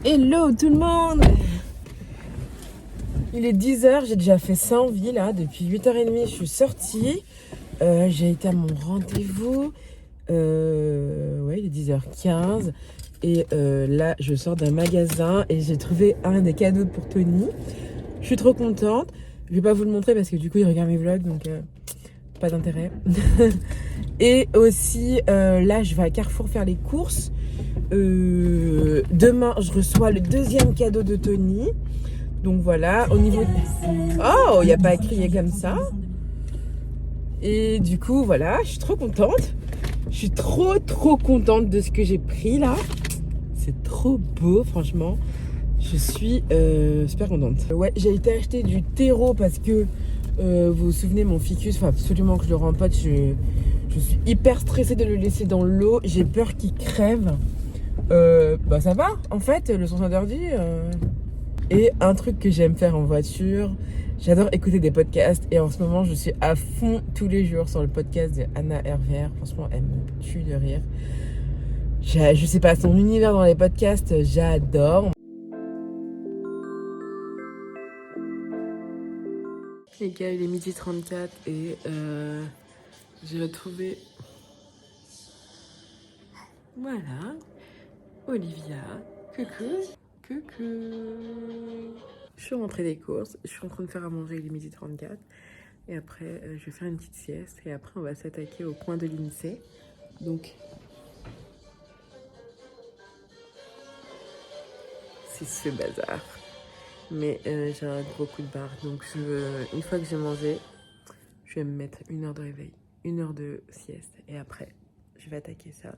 Hello tout le monde. Il est 10h, j'ai déjà fait 100 vies là, depuis 8h30 je suis sortie. J'ai été à mon rendez-vous, ouais il est 10h15. Et là je sors d'un magasin et j'ai trouvé un des cadeaux pour Tony. Je suis trop contente, je vais pas vous le montrer parce que du coup il regarde mes vlogs donc pas d'intérêt. Et aussi là je vais à Carrefour faire les courses. Demain je reçois le deuxième cadeau de Tony. Donc voilà, au niveau... Oh, il n'y a pas à crier comme ça. Et du coup, voilà, je suis trop contente. Je suis trop contente de ce que j'ai pris là. C'est trop beau, franchement. Je suis super contente. Ouais, j'ai été acheter du terreau parce que, vous vous souvenez, mon ficus, il faut absolument que je le rempote. Je suis hyper stressée de le laisser dans l'eau. J'ai peur qu'il crève. Bah ça va, en fait, le son d'ordi... Et un truc que j'aime faire en voiture, j'adore écouter des podcasts. Et en ce moment, je suis à fond tous les jours sur le podcast de Anna Hervière. Franchement, elle me tue de rire. Je sais pas, son univers dans les podcasts, j'adore. Les gars, il est 12h34 et j'ai retrouvé... Voilà, Olivia. Coucou. Coucou. Je suis rentrée des courses, je suis en train de faire à manger, il est 12h34. Et après, je vais faire une petite sieste. Et après, on va s'attaquer au coin de l'INSEE. Donc, c'est ce bazar. Mais j'ai un gros coup de barre. Donc, une fois que j'ai mangé, je vais me mettre 1 heure de réveil, 1 heure de sieste. Et après, je vais attaquer ça.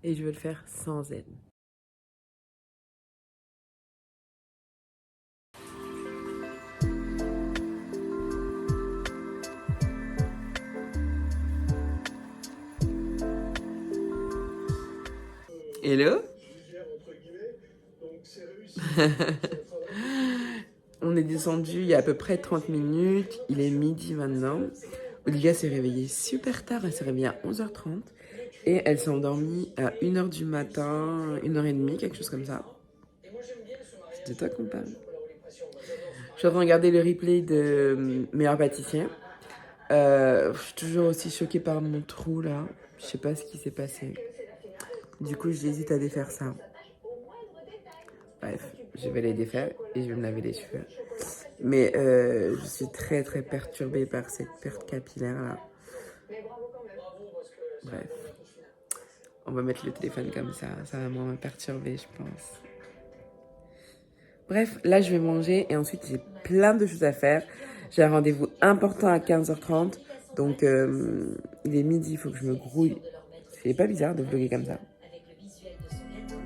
Et je vais le faire sans aide. Hello. On est descendu il y a à peu près 30 minutes. Il est midi maintenant. Olivia s'est réveillée super tard. Elle s'est réveillée à 11h30. Et elle s'est endormie à 1h du matin, 1h30, quelque chose comme ça. C'est de toi qu'on parle. Je suis en train de regarder le replay de Meilleur pâtissier. Je suis toujours aussi choquée par mon trou là. Je sais pas ce qui s'est passé. Du coup, j'hésite à défaire ça. Bref, je vais les défaire et je vais me laver les cheveux. Mais je suis très perturbée par cette perte capillaire là. Bref, on va mettre le téléphone comme ça va moins me perturber, je pense. Bref, là je vais manger et ensuite j'ai plein de choses à faire. J'ai un rendez-vous important à 15h30, donc il est midi, il faut que je me grouille. C'est pas bizarre de vlogger comme ça.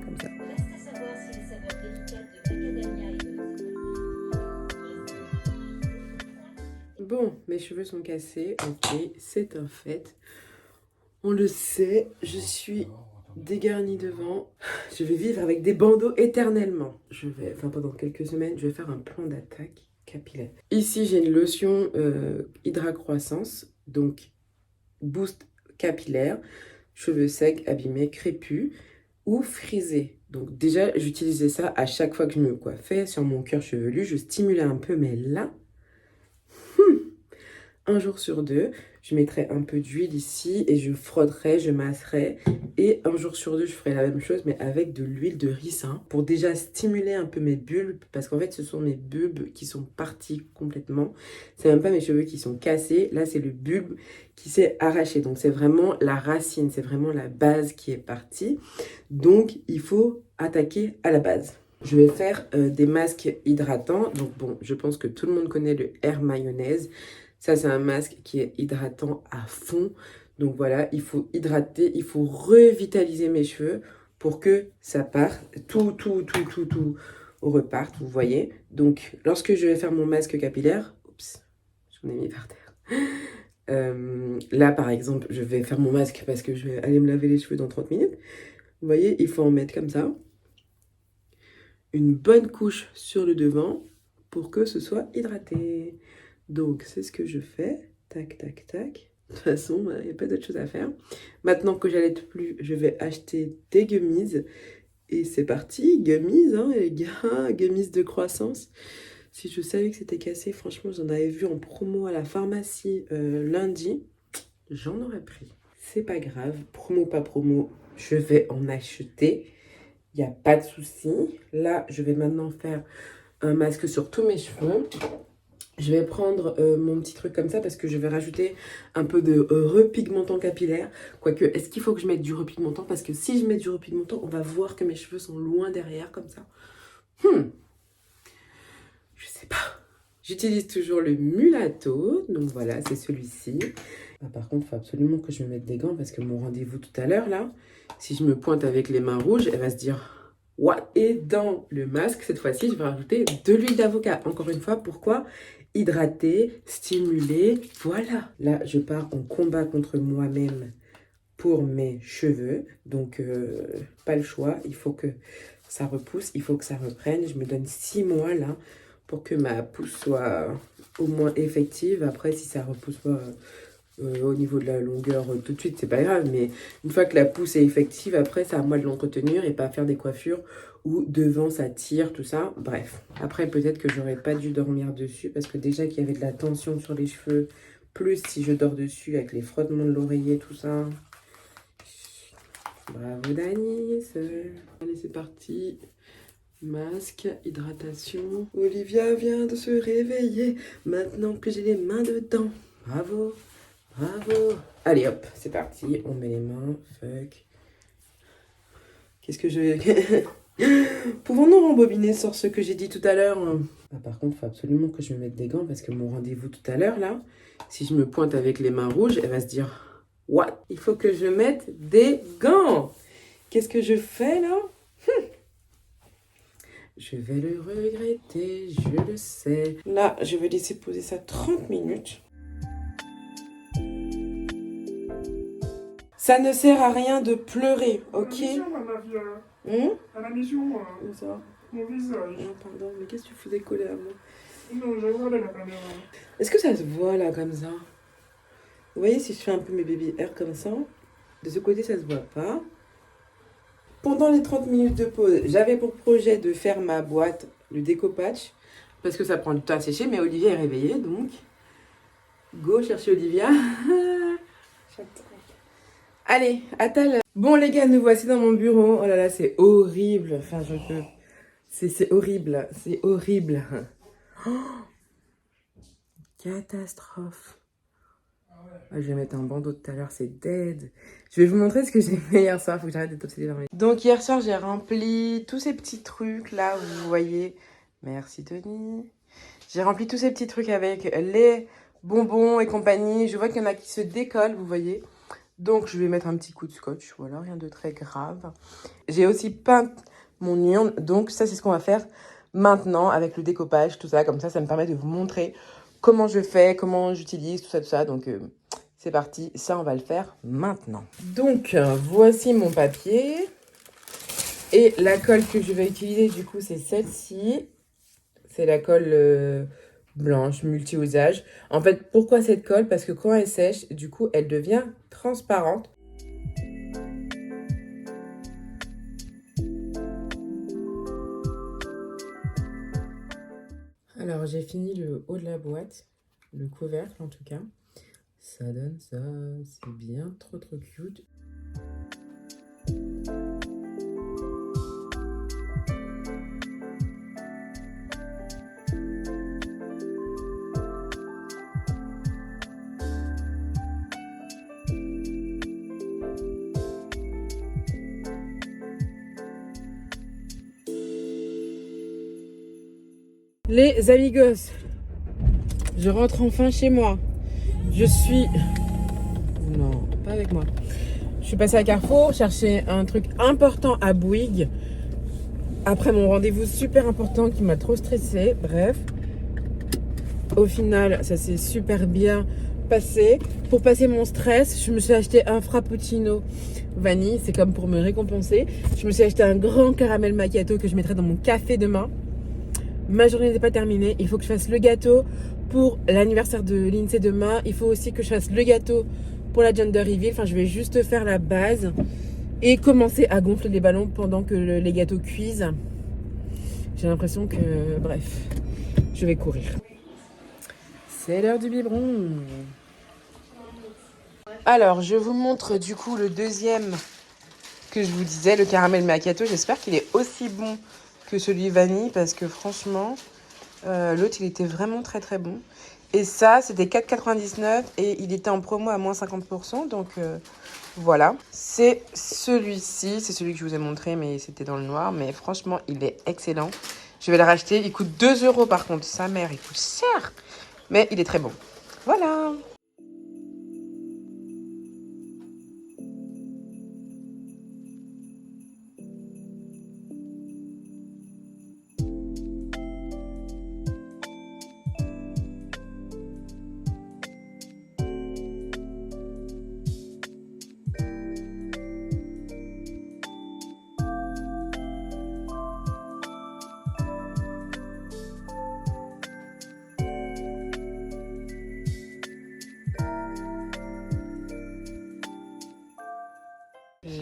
Comme ça. Bon, mes cheveux sont cassés, ok, c'est un fait. On le sait, je suis dégarnie devant. Je vais vivre avec des bandeaux éternellement. Pendant quelques semaines, je vais faire un plan d'attaque capillaire. Ici, j'ai une lotion Hydra Croissance, donc boost capillaire, cheveux secs, abîmés, crépus ou frisés. Donc déjà, j'utilisais ça à chaque fois que je me coiffais sur mon cuir chevelu. Je stimulais un peu, mais là... Un jour sur deux, je mettrai un peu d'huile ici et je frotterai, je masserai. Et un jour sur deux, je ferai la même chose mais avec de l'huile de ricin pour déjà stimuler un peu mes bulbes parce qu'en fait, ce sont mes bulbes qui sont partis complètement. C'est même pas mes cheveux qui sont cassés. Là, c'est le bulbe qui s'est arraché. Donc, c'est vraiment la racine, c'est vraiment la base qui est partie. Donc, il faut attaquer à la base. Je vais faire des masques hydratants. Donc, bon, je pense que tout le monde connaît le Air Mayonnaise. Ça, c'est un masque qui est hydratant à fond. Donc voilà, il faut hydrater, il faut revitaliser mes cheveux pour que ça parte, tout reparte, vous voyez. Donc, lorsque je vais faire mon masque capillaire, oups, j'en ai mis par terre. Là, par exemple, je vais faire mon masque parce que je vais aller me laver les cheveux dans 30 minutes. Vous voyez, il faut en mettre comme ça. Une bonne couche sur le devant pour que ce soit hydraté. Donc, c'est ce que je fais. Tac. De toute façon, il n'y a pas d'autre chose à faire. Maintenant que j'allaite plus, je vais acheter des gummies Et c'est parti, gummies, hein, les gars, gummies de croissance. Si je savais que c'était cassé, franchement, j'en avais vu en promo à la pharmacie lundi. J'en aurais pris. C'est pas grave, promo pas promo, je vais en acheter. Il n'y a pas de souci. Là, je vais maintenant faire un masque sur tous mes cheveux. Je vais prendre mon petit truc comme ça parce que je vais rajouter un peu de repigmentant capillaire. Quoique, est-ce qu'il faut que je mette du repigmentant? Parce que si je mets du repigmentant, on va voir que mes cheveux sont loin derrière comme ça. Je sais pas. J'utilise toujours le Mulatto. Donc voilà, c'est celui-ci. Ah, par contre, il faut absolument que je me mette des gants parce que mon rendez-vous tout à l'heure, là, si je me pointe avec les mains rouges, elle va se dire « What ?» Et dans le masque, cette fois-ci, je vais rajouter de l'huile d'avocat. Encore une fois, pourquoi? Hydrater, stimuler, voilà. Là, je pars en combat contre moi-même pour mes cheveux. Donc, pas le choix. Il faut que ça repousse, il faut que ça reprenne. Je me donne 6 mois, là, pour que ma pousse soit au moins effective. Après, si ça repousse pas au niveau de la longueur tout de suite, c'est pas grave. Mais une fois que la pousse est effective, après, c'est à moi de l'entretenir et pas faire des coiffures où devant ça tire, tout ça. Bref. Après, peut-être que j'aurais pas dû dormir dessus parce que déjà qu'il y avait de la tension sur les cheveux, plus si je dors dessus avec les frottements de l'oreiller, tout ça. Bravo Danis. Allez, c'est parti. Masque, hydratation. Olivia vient de se réveiller maintenant que j'ai les mains dedans. Bravo, bravo. Allez hop, c'est parti. On met les mains. Fuck. Qu'est-ce que je... Pouvons-nous rembobiner sur ce que j'ai dit tout à l'heure? Ah, par contre, il faut absolument que je me mette des gants parce que mon rendez-vous tout à l'heure, là, si je me pointe avec les mains rouges, elle va se dire « What ?» Il faut que je mette des gants. Qu'est-ce que je fais, là? Je vais le regretter, je le sais. Là, je vais laisser poser ça 30 minutes. Ça ne sert à rien de pleurer, ok? À la maison, Où ça? mon visage. Non, pardon, mais qu'est-ce que tu faisais coller à moi? Non, je vois la caméra. Est-ce que ça se voit là comme ça? Vous voyez, si je fais un peu mes baby hair comme ça, de ce côté ça se voit pas. Pendant les 30 minutes de pause, j'avais pour projet de faire ma boîte, le découpage, parce que ça prend du temps à sécher, mais Olivia est réveillée, donc go chercher Olivia. Allez, attelle. Bon les gars, nous voici dans mon bureau. Oh là là, c'est horrible. Enfin, je peux... C'est horrible. C'est horrible. Oh, catastrophe. Oh, je vais mettre un bandeau tout à l'heure, c'est dead. Je vais vous montrer ce que j'ai fait hier soir. Faut que j'arrête d'être obsédée par mes... Donc hier soir, j'ai rempli tous ces petits trucs là, vous voyez. Merci Tony. J'ai rempli tous ces petits trucs avec les bonbons et compagnie. Je vois qu'il y en a qui se décollent, vous voyez. Donc, je vais mettre un petit coup de scotch. Voilà, rien de très grave. J'ai aussi peint mon urne. Donc, ça, c'est ce qu'on va faire maintenant avec le découpage, tout ça. Comme ça me permet de vous montrer comment je fais, comment j'utilise, tout ça. Donc, c'est parti. Ça, on va le faire maintenant. Donc, voici mon papier. Et la colle que je vais utiliser, du coup, c'est celle-ci. C'est la colle... blanche, multi-usage. En fait, pourquoi cette colle? Parce que quand elle sèche, du coup, elle devient transparente. Alors, j'ai fini le haut de la boîte, le couvercle en tout cas. Ça donne ça, c'est bien, trop cute. Les amigos, je rentre enfin chez moi. Je suis... Non, pas avec moi. Je suis passée à Carrefour chercher un truc important à Bouygues. Après mon rendez-vous super important qui m'a trop stressée. Bref. Au final, ça s'est super bien passé. Pour passer mon stress, je me suis acheté un frappuccino vanille. C'est comme pour me récompenser. Je me suis acheté un grand caramel macchiato que je mettrai dans mon café demain. Ma journée n'est pas terminée. Il faut que je fasse le gâteau pour l'anniversaire de l'INSEE demain. Il faut aussi que je fasse le gâteau pour la gender reveal. Enfin, je vais juste faire la base. et commencer à gonfler les ballons pendant que les gâteaux cuisent. J'ai l'impression que, bref, je vais courir. C'est l'heure du biberon. Alors, je vous montre du coup le deuxième que je vous disais, le caramel macchiato. J'espère qu'il est aussi bon que celui vanille parce que franchement, l'autre il était vraiment très très bon. Et ça, c'était 4,99 et il était en promo à moins 50%. Donc voilà, c'est celui-ci, c'est celui que je vous ai montré, mais c'était dans le noir. Mais franchement, il est excellent. Je vais le racheter. Il coûte 2 € par contre. Sa mère, il coûte cher, mais il est très bon. Voilà.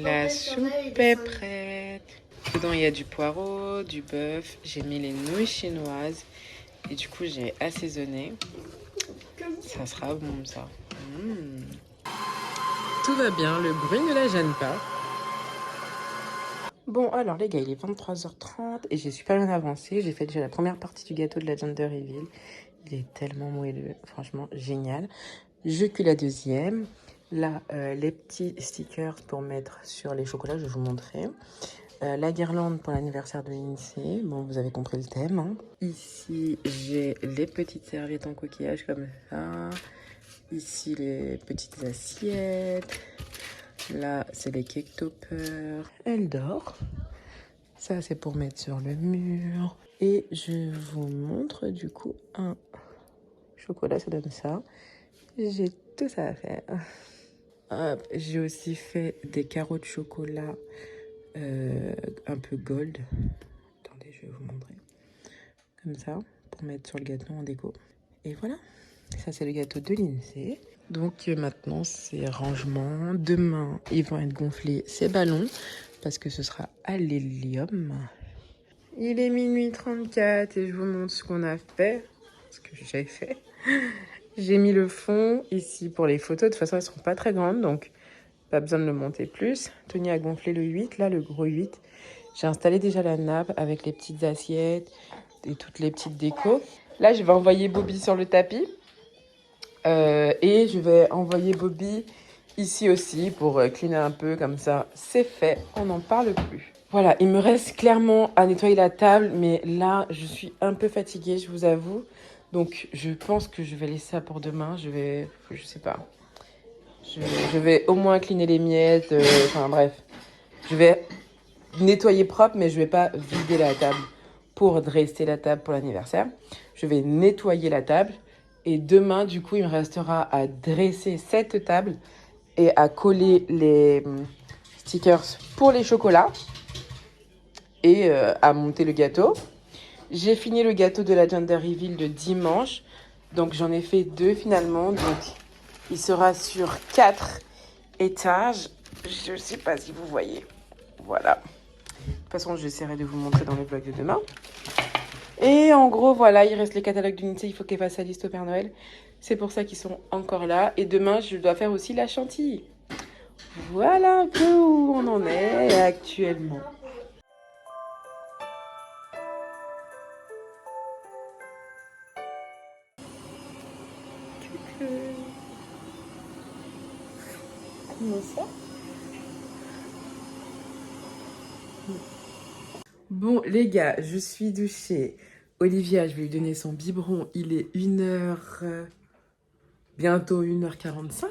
La soupe est prête. Dedans, il y a du poireau, du bœuf. J'ai mis les nouilles chinoises. Et du coup, j'ai assaisonné. Ça sera bon, ça. Tout va bien, le bruit ne la gêne pas. Bon, alors les gars, il est 23h30 et j'ai super bien avancé. J'ai fait déjà la première partie du gâteau de la Gender Reveal. Il est tellement moelleux, franchement, génial. Je cuis la deuxième. Là, les petits stickers pour mettre sur les chocolats, je vais vous montrer. La guirlande pour l'anniversaire de Lindsay. Bon, vous avez compris le thème. Hein. Ici, j'ai les petites serviettes en coquillage comme ça. Ici, les petites assiettes. Là, c'est les cake toppers. Elle dort. Ça, c'est pour mettre sur le mur. Et je vous montre du coup un chocolat, ça donne ça. J'ai tout ça à faire. Hop, j'ai aussi fait des carreaux de chocolat un peu gold. Attendez, je vais vous montrer. Comme ça, pour mettre sur le gâteau en déco. Et voilà, ça c'est le gâteau de Lindsay. Donc maintenant, c'est rangement. Demain, ils vont être gonflés ces ballons parce que ce sera à l'hélium. Il est minuit 34 et je vous montre ce qu'on a fait. Ce que j'ai fait. J'ai mis le fond ici pour les photos. De toute façon, elles ne seront pas très grandes, donc pas besoin de le monter plus. Tony a gonflé le 8, là, le gros 8. J'ai installé déjà la nappe avec les petites assiettes et toutes les petites décos. Là, je vais envoyer Bobby sur le tapis. Et je vais envoyer Bobby ici aussi pour cleaner un peu, comme ça, c'est fait. On n'en parle plus. Voilà, il me reste clairement à nettoyer la table, mais là, je suis un peu fatiguée, je vous avoue. Donc, je pense que je vais laisser ça pour demain. Je sais pas. Je vais au moins cleaner les miettes. Enfin, bref. Je vais nettoyer propre, mais je vais pas vider la table pour dresser la table pour l'anniversaire. Je vais nettoyer la table. Et demain, du coup, il me restera à dresser cette table et à coller les stickers pour les chocolats et à monter le gâteau. J'ai fini le gâteau de la Gender Reveal de dimanche. Donc, j'en ai fait 2 finalement. Donc, il sera sur 4 étages. Je ne sais pas si vous voyez. Voilà. De toute façon, j'essaierai de vous montrer dans le vlog de demain. Et en gros, voilà, il reste les catalogues d'unités. Il faut qu'elle fasse sa liste au Père Noël. C'est pour ça qu'ils sont encore là. Et demain, je dois faire aussi la chantilly. Voilà un peu où on en est actuellement. Bon, les gars, je suis douchée. Olivia, je vais lui donner son biberon. Il est 1h... bientôt 1h45.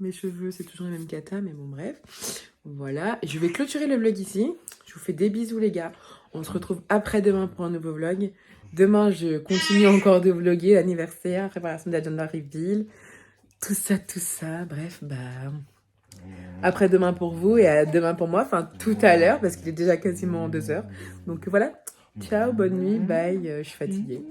Mes cheveux, c'est toujours la même cata, mais bon, bref. Voilà, je vais clôturer le vlog ici. Je vous fais des bisous, les gars. On se retrouve après-demain pour un nouveau vlog. Demain, je continue encore de vlogger l'anniversaire, préparation de la Gender Reveal. Tout ça. Bref, bah... après-demain pour vous et à demain pour moi. Enfin, tout à l'heure, parce qu'il est déjà quasiment 2h. Donc voilà. Ciao, bonne nuit, bye. Je suis fatiguée.